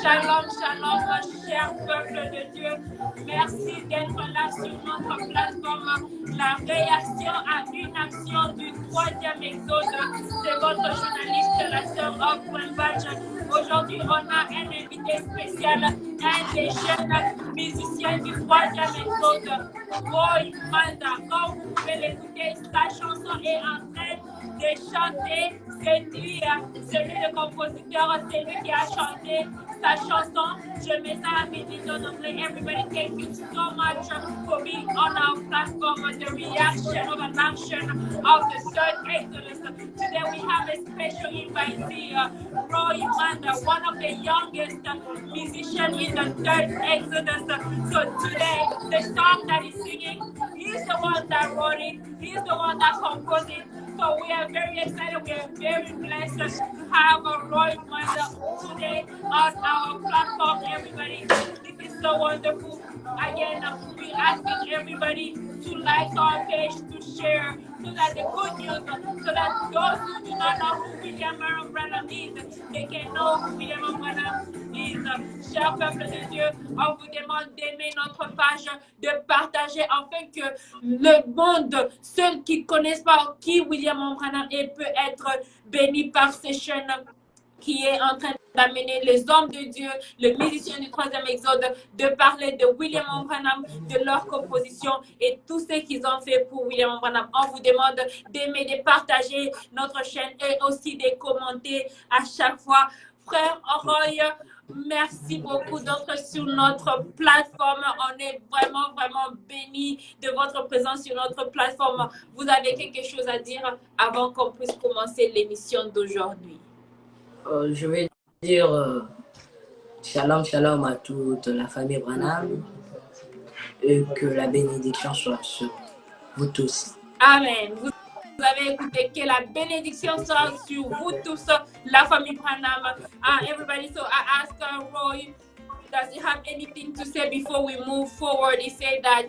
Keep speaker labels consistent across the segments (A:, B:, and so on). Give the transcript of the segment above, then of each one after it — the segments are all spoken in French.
A: Shalom, shalom, cher peuple de Dieu. Merci d'être là sur notre plateforme. La réaction à une action du 3e exode. C'est votre journaliste, la sœur Okwembadge. Aujourd'hui, on a un invité spécial, un des jeunes musiciens du 3e exode, Roy Manda. Comme vous pouvez l'écouter, sa chanson est en train de chanter. C'est lui, le compositeur, c'est lui qui a chanté sa chanson. Je mets ça à midi en anglais. Everybody, thank you so much for being on our platform. The reaction of an action of the third Exodus. Today we have a special invitee, Roy Manda, one of the youngest musicians in the third Exodus. So today, the song that he's singing, he's the one that wrote it. He's the one that composed it. So we are very excited. We are very blessed to have Roy Manda today on our platform, everybody. This is so wonderful. Again, we're asking everybody to like our page, to share, so that the good news, so that those who do not know who William Branham is, they can know who William Branham is. Cher peuple de Dieu, on vous demande d'aimer notre page, de partager afin que le monde, ceux qui ne connaissent pas qui William Branham est, peut être béni par ces chaînes qui est en train d'amener les hommes de Dieu, le musicien du 3e exode, de parler de William Branham, de leur composition et tout ce qu'ils ont fait pour William Branham. On vous demande d'aimer, de partager notre chaîne et aussi de commenter à chaque fois. Frère Roy, merci beaucoup d'être sur notre plateforme. On est vraiment bénis de votre présence sur notre plateforme. Vous avez quelque chose à dire avant qu'on puisse commencer l'émission d'aujourd'hui?
B: Je vais dire shalom à toute la famille Branham et que la bénédiction soit sur vous tous.
A: Amen. Vous avez écouté, que la bénédiction soit sur vous tous, la famille Branham. Everybody, so I asked Roy, does he have anything to say before we move forward? He said that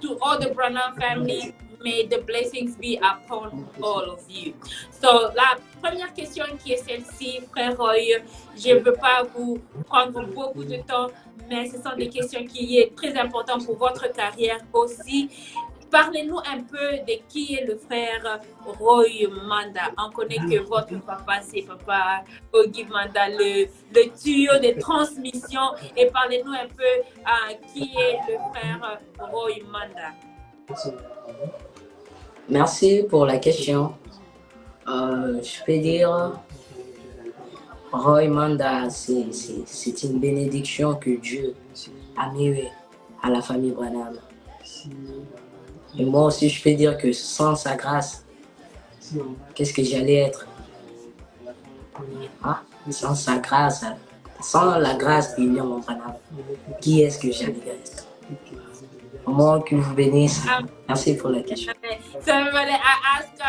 A: to all the Branham family, may the blessings be upon all of you. So, la première question qui est celle-ci, frère Roy, je ne veux pas vous prendre beaucoup de temps, mais ce sont des questions qui sont très importantes pour votre carrière aussi. Parlez-nous un peu de qui est le frère Roy Manda. On connaît que votre papa, c'est papa Ogi Manda, le tuyau de transmission. Et parlez-nous un peu qui est le frère Roy Manda.
B: Merci pour la question. Je peux dire, Roy Manda, c'est une bénédiction que Dieu a mis à la famille Branham. Et moi aussi, je peux dire que sans sa grâce, qu'est-ce que j'allais être? Sans sa grâce, sans la grâce de William Branham, qui est-ce que j'allais être? Moi, que vous bénisse. Merci pour la question.
A: So everybody, I asked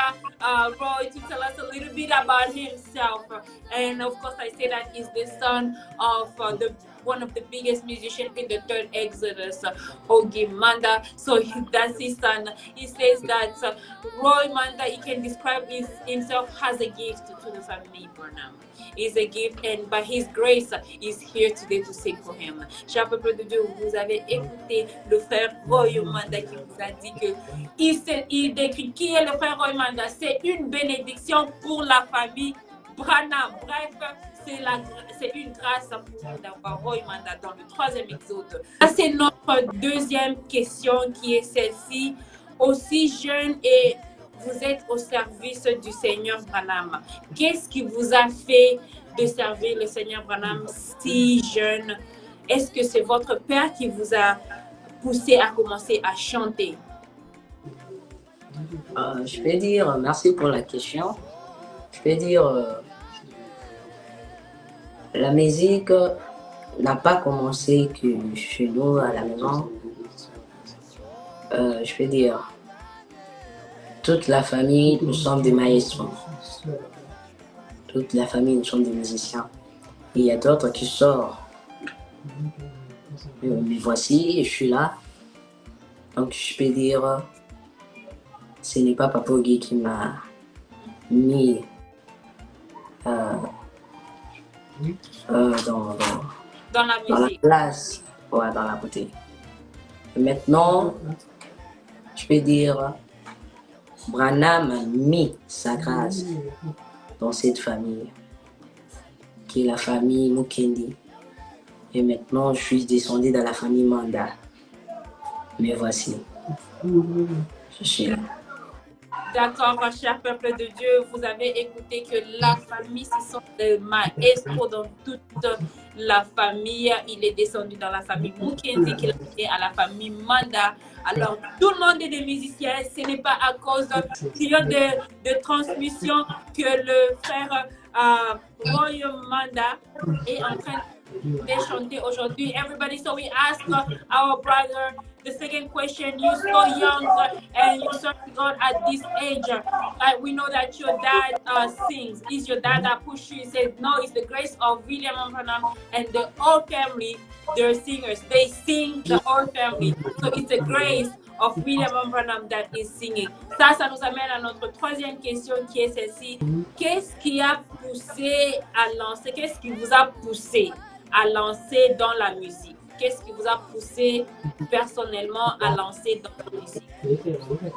A: Roy to tell us a little bit about himself. And of course, I say that he's the son of one of the biggest musicians in the third Exodus, Ogi Manda. So that's his son. He says that Roy Manda, he can describe himself as a gift to the family Branham. Is a gift, and by His grace, is here today to sing for Him. Cher peuple de Dieu, vous avez écouté le frère Roy Manda qui vous a dit que il décrit qui est le frère Roy Manda. C'est une bénédiction pour la famille Branham. Bref, c'est une grâce pour nous d'avoir Roy Manda dans le 3e exode. C'est notre deuxième question qui est celle-ci. Aussi jeune et vous êtes au service du Seigneur Branham. Qu'est-ce qui vous a fait de servir le Seigneur Branham si jeune? Est-ce que c'est votre père qui vous a poussé à commencer à chanter?
B: Je peux dire, merci pour la question. Je peux dire, la musique n'a pas commencé que chez nous à la maison. Je peux dire, toute la famille, nous sommes des maestros. Toute la famille, nous sommes des musiciens. Et il y a d'autres qui sortent. Mais voici, je suis là. Donc je peux dire, ce n'est pas Papa Ogi qui m'a mis
A: Dans la
B: dans la
A: musique.
B: place, ouais, dans la beauté. Et maintenant, je peux dire, Branham a mis sa grâce dans cette famille, qui est la famille Mukendi. Et maintenant, je suis descendu dans la famille Manda. Mais voici, je suis là.
A: D'accord, cher peuple de Dieu, vous avez écouté que la famille, ce sont des maestros dans toute la famille. Il est descendu dans la famille Mukendi, qui est à la famille Manda. Alors, tout le monde est des musiciens. Ce n'est pas à cause de transmission que le frère Roy Manda est en train de chanter aujourd'hui. Everybody, so we ask our brother the second question. You're so young and you serve God at this age. We know that your dad sings. Is your dad that pushed you? He said, no, it's the grace of William Branham and the whole family. They're singers. They sing, the whole family. So it's the grace of William Branham that is singing. Ça nous amène à notre troisième question qui est celle-ci. Qu'est-ce qui a poussé à lancer? Qu'est-ce qui vous a poussé à lancer dans la musique? Qu'est-ce qui vous a poussé personnellement à lancer dans la musique?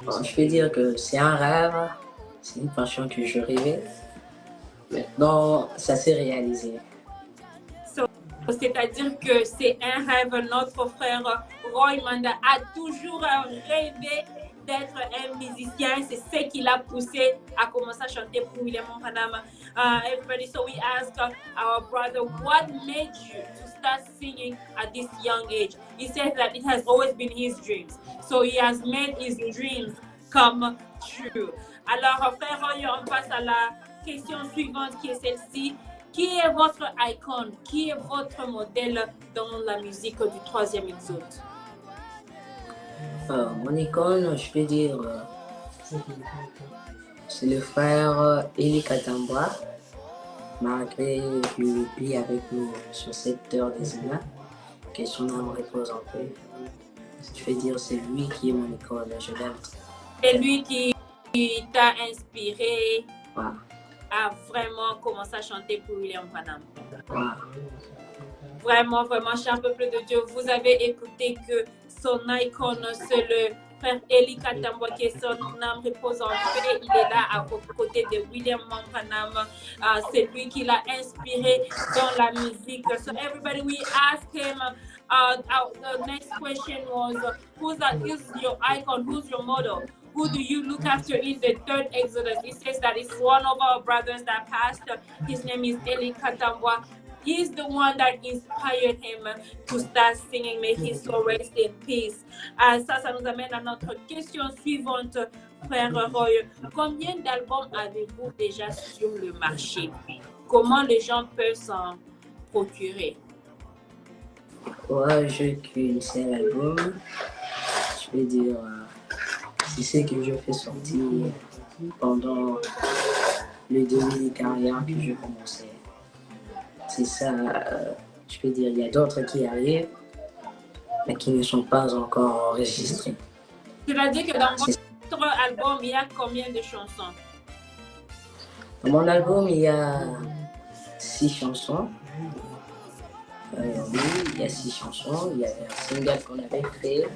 B: Bon, je peux dire que c'est un rêve, c'est une passion que je rêvais. Maintenant, ça s'est réalisé.
A: C'est-à-dire que c'est un rêve. Notre frère Roy Manda a toujours rêvé d'être un musicien. C'est ce qui l'a poussé à commencer à chanter pour William Branham. Everybody, so we ask our brother, what made you to start singing at this young age? He says that it has always been his dreams. So he has made his dreams come true. Alors, frère Roy, on passe à la question suivante qui est celle-ci. Qui est votre icône? Qui est votre modèle dans la musique du troisième exode?
B: Mon icône, je peux dire, c'est le frère Eli Katambwa, malgré qu'il n'est plus avec nous sur cette terre des humains, que son âme repose en paix. Je peux dire, c'est lui qui est mon icône, je l'aime.
A: C'est lui qui t'a inspiré
B: Ouais.
A: à vraiment commencer à chanter pour William Branham.
B: Ouais.
A: Vraiment, vraiment, cher peuple de Dieu, vous avez écouté que son icône, c'est le frère Eli Katambwa, qui est son âme repose en paix. Il est là à côté de William Branham. C'est lui qui l'a inspiré dans la musique. So everybody, we ask him. The next question was, who's your icon? Who's your model? Who do you look after in the third Exodus? It says that it's one of our brothers that passed. His name is Eli Katambwa. He's the one that inspired him to start singing. May his soul rest in peace. Ça nous amène à notre question suivante, frère Roy. Combien d'albums avez-vous déjà sur le marché? Comment les gens peuvent s'en procurer?
B: Ouais, j'ai qu'une seule album. Je peux dire, c'est ce que je fais sortir pendant le début de carrière que je commençais. C'est ça, je peux dire, il y a d'autres qui arrivent, mais qui ne sont pas encore enregistrés.
A: C'est-à-dire que dans votre album, il y a combien de chansons?
B: Dans mon album, il y a 6 chansons. Oui, il y a 6 chansons. Il y avait un single qu'on avait fait.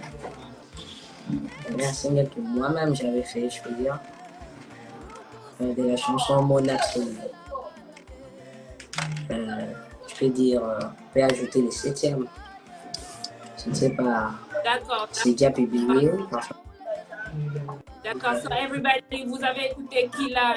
B: Il y avait un single que moi-même j'avais fait, je peux dire. De la chanson Mon Absolu. Je peux dire, je peux ajouter le 7e. Je ne sais pas.
A: D'accord.
B: C'est déjà publié.
A: D'accord, so everybody, vous avez écouté qu'il a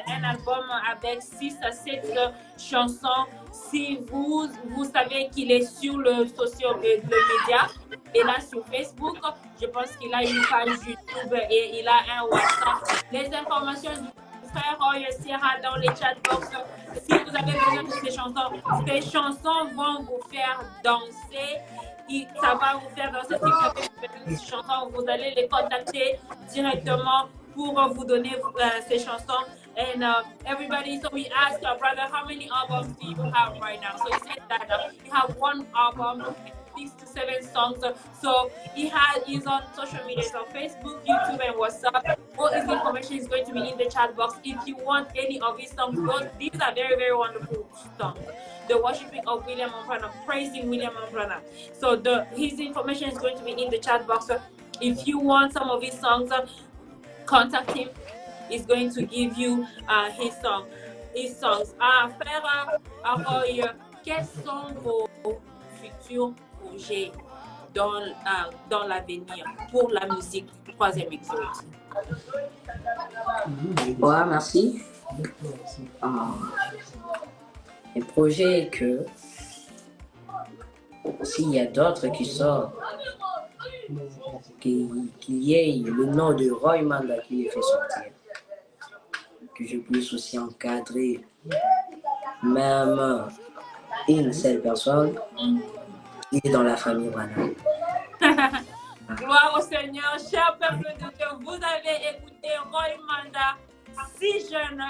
A: un album avec 6 à 7 chansons. Si vous savez qu'il est sur le média, et là sur Facebook, je pense qu'il a une page YouTube et il a un WhatsApp. Les informations du frère Roy Sierra dans les chatbox. Si vous avez besoin de ces chansons vont vous faire danser. Ça va vous faire danser. Si vous avez besoin de ces chansons, vous allez les contacter directement pour vous donner ces chansons. And everybody, so we asked our brother, how many albums do you have right now? So he said that you have one album, 6 to 7 songs. So he's on social media, so Facebook, YouTube, and WhatsApp. all his information is going to be in the chat box. If you want any of his songs, these are very, very wonderful songs. The worshiping of William Branham, praising William Branham. So his information is going to be in the chat box. So if you want some of his songs, contact him. He's going to give you his songs. Frère Roy, quels sont vos futurs projets dans l'avenir pour la musique du troisième exode?
B: Ouais, merci. Le projet est que s'il y a d'autres qui sortent, qu'il y ait le nom de Roy Manda qui les fait sortir. Que je puisse aussi encadrer même une seule personne qui est dans la famille Branham.
A: Gloire au Seigneur, cher peuple de Dieu, vous avez écouté Roy Manda, si jeune,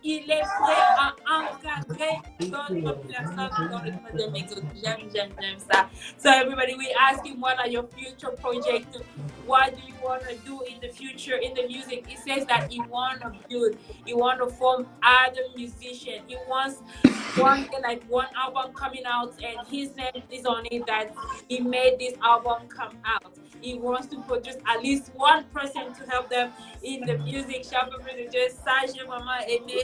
A: il est prêt à encadrer d'autres personnes dans le troisième exode. J'aime ça. So everybody, we ask him, what are your future projects? What do you want to do in the future in the music? He says that he want to build, he want to form other musicians. He wants one album coming out and his name is on it, that he made this album come out. He wants to produce at least one person to help them in the music. Cher peuple de Dieu, ça j'ai vraiment aimé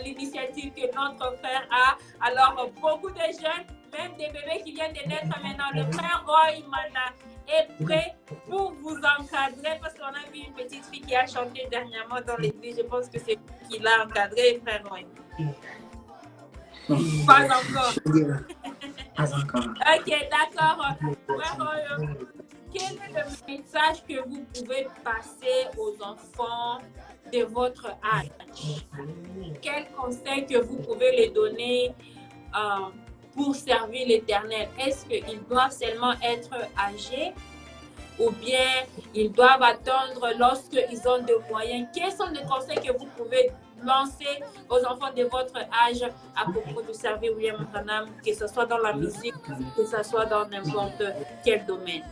A: l'initiative que notre frère a. Alors beaucoup de jeunes, même des bébés qui viennent de naître maintenant, le frère Roy Manda est prêt pour vous encadrer, parce qu'on a vu une petite fille qui a chanté dernièrement dans l'église. Je pense que c'est lui qui l'a encadré, frère Roy. Pas encore.
B: Pas encore.
A: Ok, d'accord. Frère Roy, quel est le message que vous pouvez passer aux enfants de votre âge? Quel conseil que vous pouvez les donner pour servir l'Éternel? Est-ce qu'ils doivent seulement être âgés ou bien ils doivent attendre lorsqu'ils ont des moyens? Quels sont les conseils que vous pouvez lancer aux enfants de votre âge à propos de servir William Branham, que ce soit dans la musique, que ce soit dans n'importe quel domaine?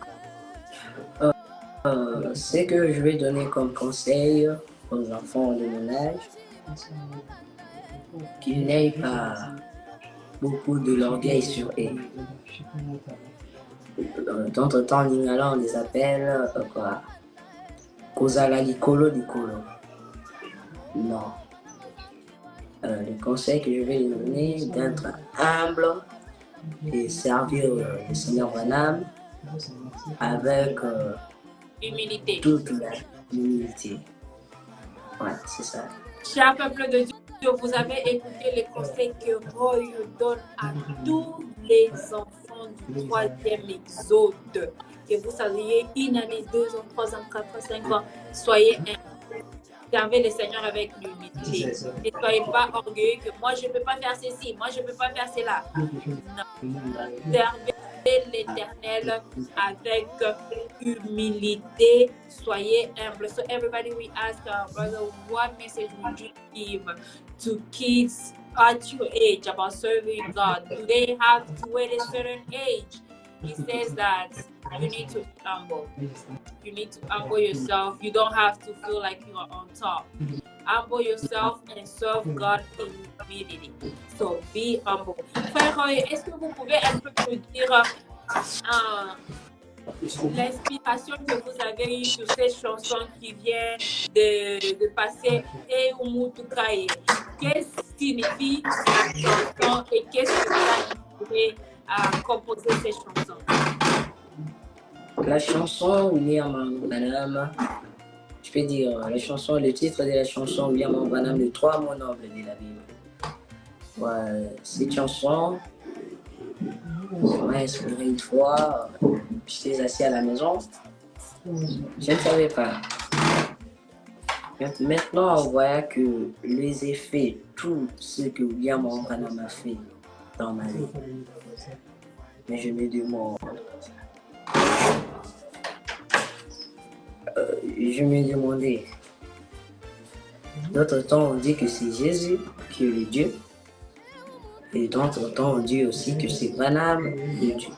B: Ce que je vais donner comme conseil aux enfants de mon âge, qu'ils n'aient pas beaucoup de l'orgueil sur eux. D'entretemps, en lingala, on les appelle quoi? Kozala likolo likolo. Non. Le conseil que je vais lui donner, d'être humble et servir le Seigneur Branham avec
A: humilité.
B: Toute la humilité. Ouais, c'est ça.
A: Cher peuple de Dieu, vous avez écouté les conseils que Roy donne à tous les enfants du troisième exode. Que vous soyez une année, 2 ans, 3 ans, 4 ans, 5 ans, soyez servez le Seigneur avec l'humilité. Ne soyez pas orgueilleux que moi je ne peux pas faire ceci, moi je ne peux pas faire cela. Non. Servez l'Éternel avec humilité. Soyez humble. So everybody, we ask our brother, what message would you give to kids at your age about serving God? Do they have to wait a certain age? He says that you need to be humble. You need to humble yourself. You don't have to feel like you are on top. Humble yourself and serve God in humility. So be humble. Frère Roy, est-ce que vous pouvez un peu nous dire l'inspiration que vous avez eue sur cette chanson qui vient de passer et Umutukaye? Qu'est-ce que signifie la chanson et qu'est-ce que vous avez inspiré à composer cette chanson?
B: La chanson William Branham, je peux dire la chanson, le titre de la chanson William Branham, le 3 mots nobles de la Bible. Ouais, cette chanson m'a inspiré une fois. J'étais assis à la maison, je ne savais pas. Maintenant, on voit que les effets, tout ce que William Branham a fait dans ma vie. Mais je me demande, je me demandais, d'autres temps on dit que c'est Jésus qui est le Dieu, et d'autres temps on dit aussi que c'est Branham le Dieu.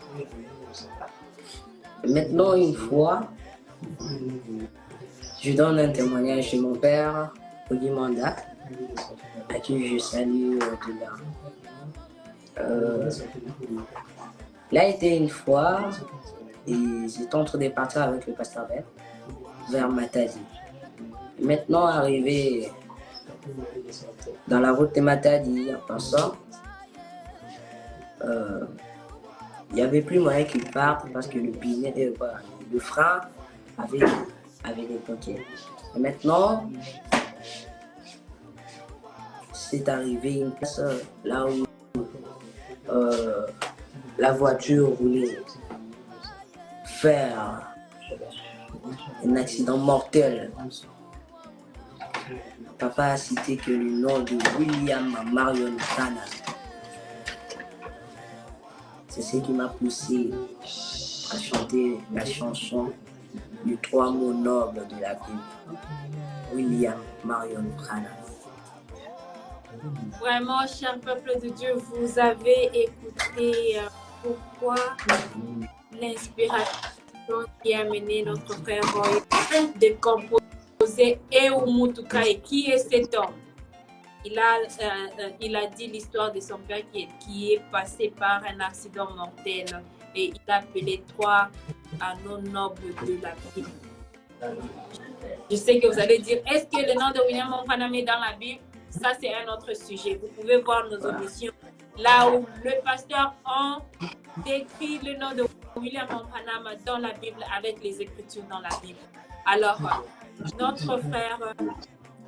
B: Maintenant, une fois, Je donne un témoignage de mon père, Ogi Manda, à qui je salue de là. Il a été une fois, et j'étais en train de partir avec le pasteur Ben vers Matadi. Maintenant, arrivé dans la route de Matadi, en passant, il n'y avait plus moyen qu'il parte parce que le frein avait des bloqués. Et maintenant, c'est arrivé une place là où la voiture voulait faire un accident mortel. Papa a cité que le nom de William Marion Branham. C'est ce qui m'a poussé à chanter la chanson du 3 mots nobles de la Bible. William Marion Branham.
A: Vraiment, cher peuple de Dieu, vous avez écouté pourquoi l'inspiration qui a mené notre frère Roy de composer Eumutukai. Qui est cet homme? Il a dit l'histoire de son père qui est passé par un accident mortel et il a appelé 3 anneaux nobles de la Bible. Je sais que vous allez dire, est-ce que le nom de William Branham est dans la Bible? Ça, c'est un autre sujet. Vous pouvez voir nos auditions là où le pasteur a décrit le nom de William Branham dans la Bible avec les Écritures dans la Bible. Alors, notre frère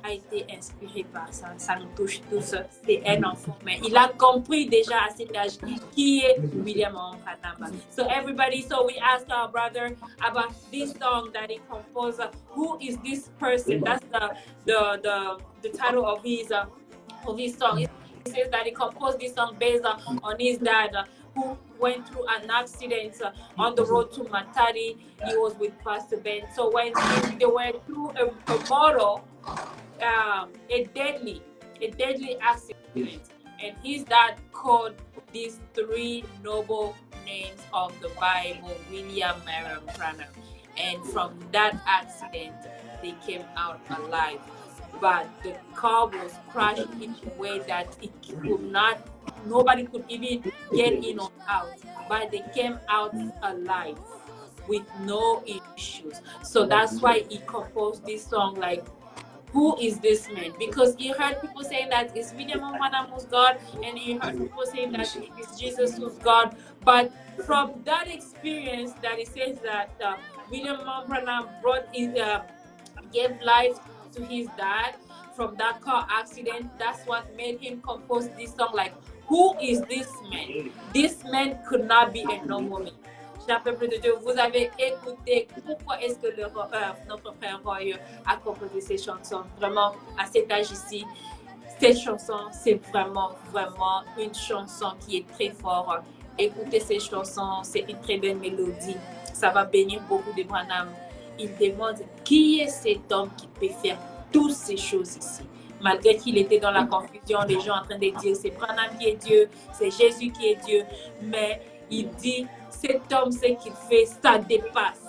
A: a été inspiré par ça. Ça nous touche tous. C'est un enfant, mais il a compris déjà à cet âge qui est William Branham. So everybody, we asked our brother about this song that he composed. Who is this person? That's the title of his song. He says that he composed this song based on his dad, who went through an accident on the road to Matadi. He was with Pastor Ben. So when they went through a motor, a deadly accident, and his dad called these 3 noble names of the Bible, William Marion Branham, and from that accident they came out alive. But the car was crashed in a way that nobody could even get in or out, but they came out alive with no issues. So that's why he composed this song, like, who is this man? Because he heard people saying that it's William Branham who's God, and he heard people saying that it's Jesus who's God. But from that experience, that he says that William Branham gave life to his dad from that car accident. That's what made him compose this song, like, who is this man? This man could not be a normal man. Cher peuple de Dieu, vous avez écouté pourquoi est-ce que notre frère Roy a composé ces chansons. Vraiment, à cet âge ici, cette chanson, c'est vraiment une chanson qui est très forte. Écoutez ces chansons, c'est une très belle mélodie. Ça va bénir beaucoup de Branham. Il demande qui est cet homme qui peut faire toutes ces choses ici. Malgré qu'il était dans la confusion, les gens en train de dire c'est Branham qui est Dieu, c'est Jésus qui est Dieu. Mais il dit, cet homme, ce qu'il fait, ça dépasse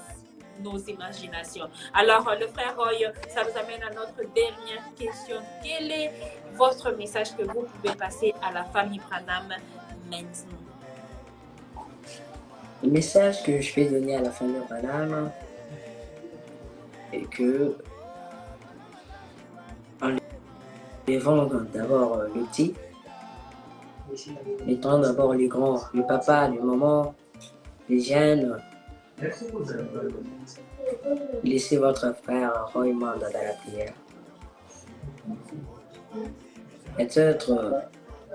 A: nos imaginations. Alors, le frère Roy, ça nous amène à notre dernière question. Quel est votre message que vous pouvez passer à la famille Branham maintenant?
B: Le message que je vais donner à la famille Branham est que en élevant d'abord le petit, étant d'abord les grands, le papa, les mamans, les jeunes, laissez votre frère Roy Manda dans la prière. Peut-être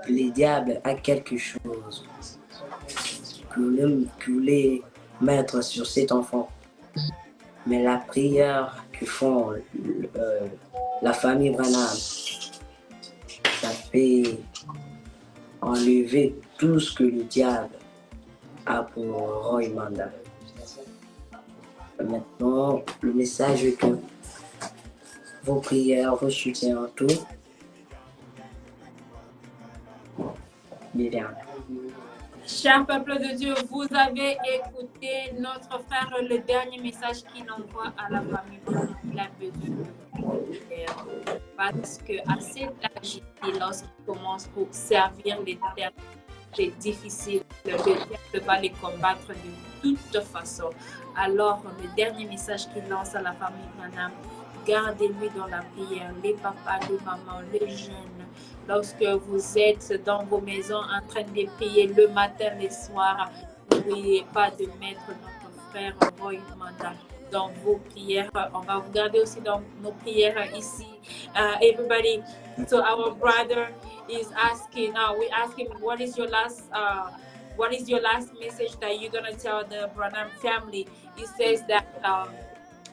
B: le diable a quelque chose que vous voulez mettre sur cet enfant. Mais la prière que font la famille Branham, ça fait enlever tout ce que le diable a pour Roy Manda. Maintenant, le message est que vos prières, vos soutiens, tout, bien.
A: Cher peuple de Dieu, vous avez écouté notre frère, le dernier message qu'il envoie à la famille. il a besoin de prière. Parce qu'à cet âge, lorsqu'il commence pour servir l'Éternel, c'est difficile. Le va les combattre de toute façon. Alors, le dernier message qu'il lance à la famille Branham, gardez-lui dans la prière, les papas, les mamans, les jeunes. Lorsque vous êtes dans vos maisons en train de prier le matin, le soir, n'oubliez pas de mettre notre frère Roy Manda dans vos prières. On va vous garder aussi dans nos prières ici. Everybody, so our brother is asking, we ask him, what is your last message that you're gonna tell the Branham family? He says that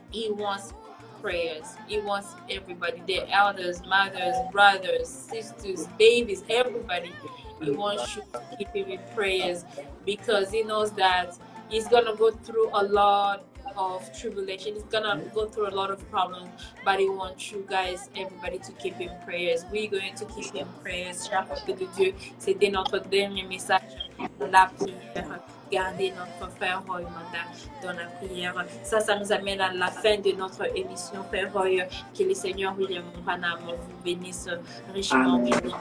A: he wants prayers. He wants everybody, the elders, mothers, brothers, sisters, babies, everybody. He wants you to keep him in prayers because he knows that he's gonna go through a lot of tribulation. He's gonna go through a lot of problems, but he wants you guys, everybody, to keep him prayers. We're going to keep him prayers. Cher peuple de Dieu, c'était notre dernier message dans la prière. Gardez notre frère Roy Manda dans la prière. Ça nous amène à la fin de notre émission, frère Roy. Que le Seigneur William Branham vous bénisse richement.
C: Amen.